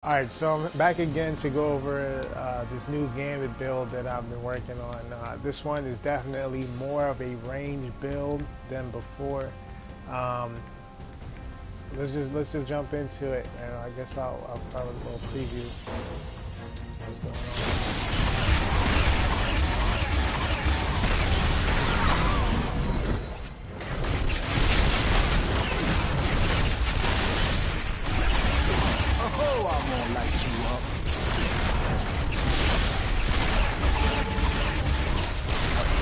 Alright, so I'm back again to go over this new Gambit build that I've been working on. This one is definitely more of a range build than before. Um, let's just jump into it, and I guess I'll start with a little preview. What's going on? Oh, I'm gonna light you up.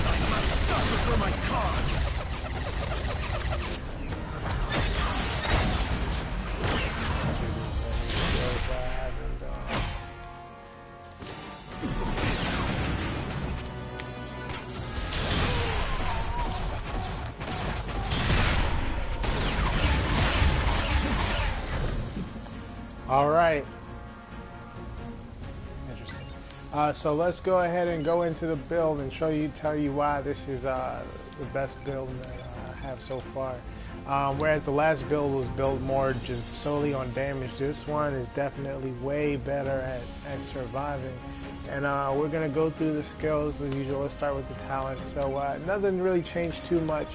I'm a sucker for my cause. All right. Interesting. So let's go ahead and go into the build and tell you why this is the best build that I have so far. Whereas the last build was built more just solely on damage, this one is definitely way better at surviving. And we're gonna go through the skills as usual. Let's start with the talent. So nothing really changed too much.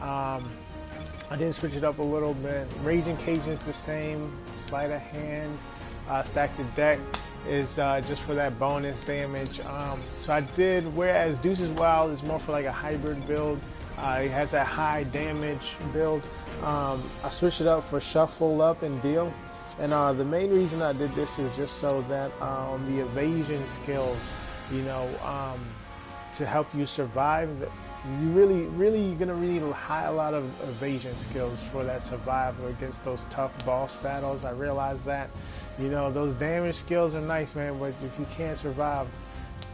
I did switch it up a little bit. Raging Cajun is the same. Sleight of hand, stack the deck is just for that bonus damage. So I did, whereas Deuce's Wild is more for like a hybrid build. It has that high damage build. I switched it up for Shuffle Up and Deal. And the main reason I did this is just so that the evasion skills, you know, to help you survive, you really gonna need a lot of evasion skills for that survival against those tough boss battles. I realize that, you know, those damage skills are nice, man, but if you can't survive,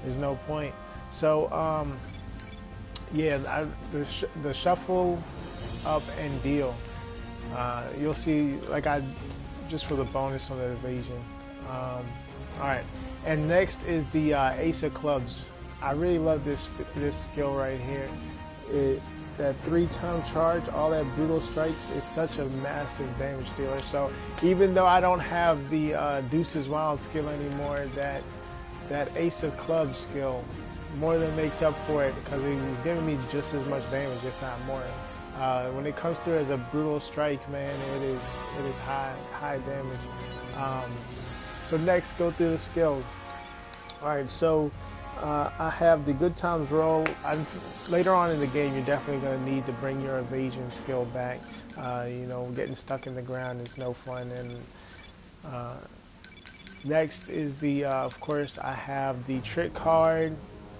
there's no point. So yeah, the Shuffle Up and Deal, you'll see, like, just for the bonus on the evasion. All right, and next is the Ace of Clubs. I really love this skill right here. That 3-time charge, all that brutal strikes is such a massive damage dealer. So even though I don't have the Deuce's Wild skill anymore, that Ace of Clubs skill more than makes up for it, because he's giving me just as much damage, if not more. When it comes to it as a brutal strike, man, it is high damage. So next, go through the skills. All right, so I have the Good Times roll. Later on in the game, you're definitely going to need to bring your evasion skill back. You know, getting stuck in the ground is no fun. And next is the, of course, I have the Trick card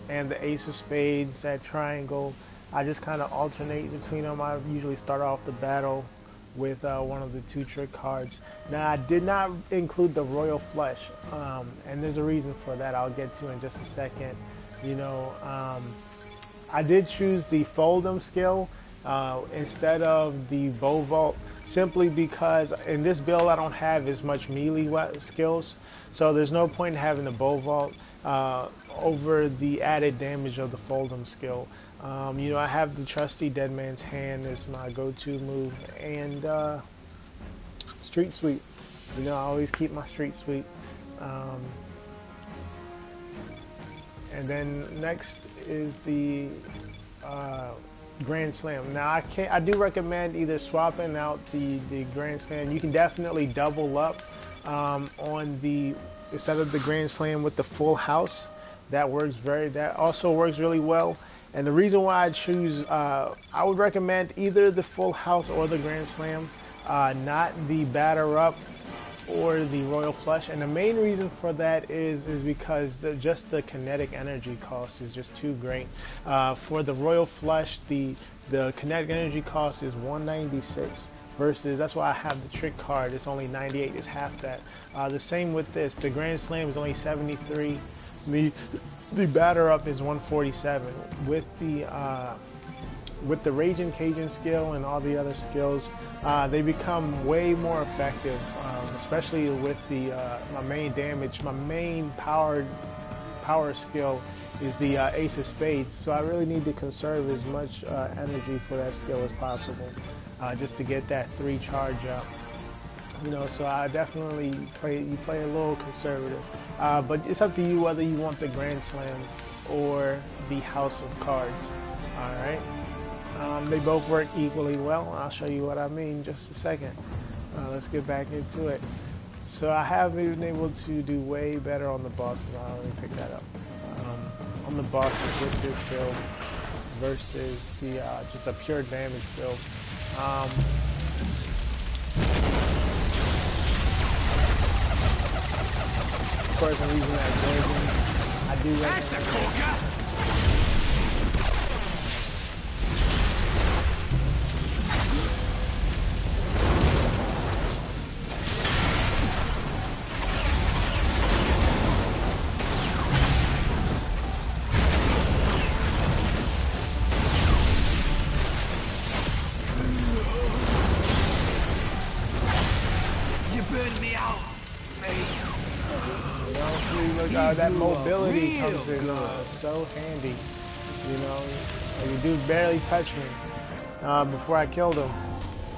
and the Ace of Spades, that triangle. I just kind of alternate between them. I usually start off the battle with one of the 2 trick cards. Now, I did not include the Royal Flush, and there's a reason for that I'll get to in just a second. You know, I did choose the Fold'em skill instead of the Bow Vault, simply because in this build I don't have as much melee skills, so there's no point in having the Bow Vault over the added damage of the Fold'em skill. You know, I have the trusty Dead Man's Hand as my go-to move, and Street Sweep. You know, I always keep my Street Sweep. And then next is the Grand Slam. Now I do recommend either swapping out the Grand Slam. You can definitely double up on the, instead of the Grand Slam, with the Full House. That also works really well. And the reason why I choose, I would recommend either the Full House or the Grand Slam, not the Batter Up or the Royal Flush. And the main reason for that is because just the kinetic energy cost is just too great. For the Royal Flush, the kinetic energy cost is 196 versus, that's why I have the Trick card, it's only 98, it's half that. The same with this, the Grand Slam is only 73. The Batter Up is 147. With the Raging Cajun skill and all the other skills, they become way more effective, especially with the my main power skill is the Ace of Spades. So I really need to conserve as much energy for that skill as possible, just to get that 3 charge up. You know, so I definitely play a little conservative. But it's up to you whether you want the Grand Slam or the House of Cards. All right. They both work equally well. I'll show you what I mean in just a second. Let's get back into it. So I have been able to do way better on the bosses. I'll let me pick that up. On the bosses with this build versus the just a pure damage build. Of course, I'm using that Dragon. I do recommend. That mobility comes in so handy, you know. The dude barely touched me before I killed him.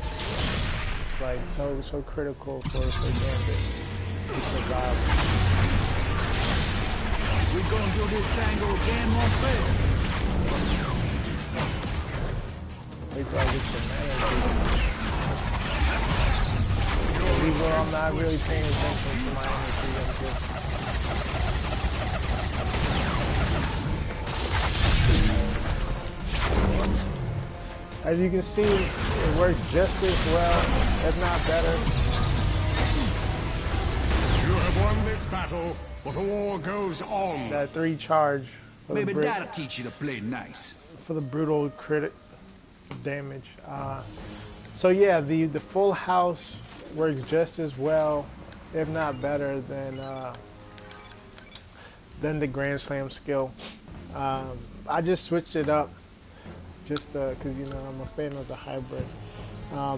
It's like so critical for Gambit to survive. We're gonna do this tango again, mon frère. Wait till I get some mana. People, I'm not really paying attention to my energy. I'm just as you can see, it works just as well, if not better. You have won this battle, but the war goes on. That 3 charge. Maybe that'll teach you to play nice. For the brutal crit damage. So yeah, the full house works just as well, if not better, than the Grand Slam skill. I just switched it up. Just because you know I'm a fan of the hybrid,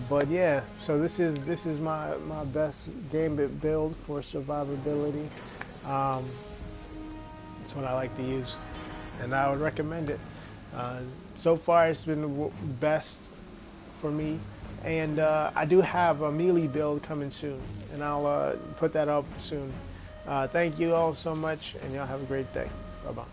but yeah. So this is my best Gambit build for survivability. It's what I like to use, and I would recommend it. So far, it's been the best for me, and I do have a melee build coming soon, and I'll put that up soon. Thank you all so much, and y'all have a great day. Bye bye.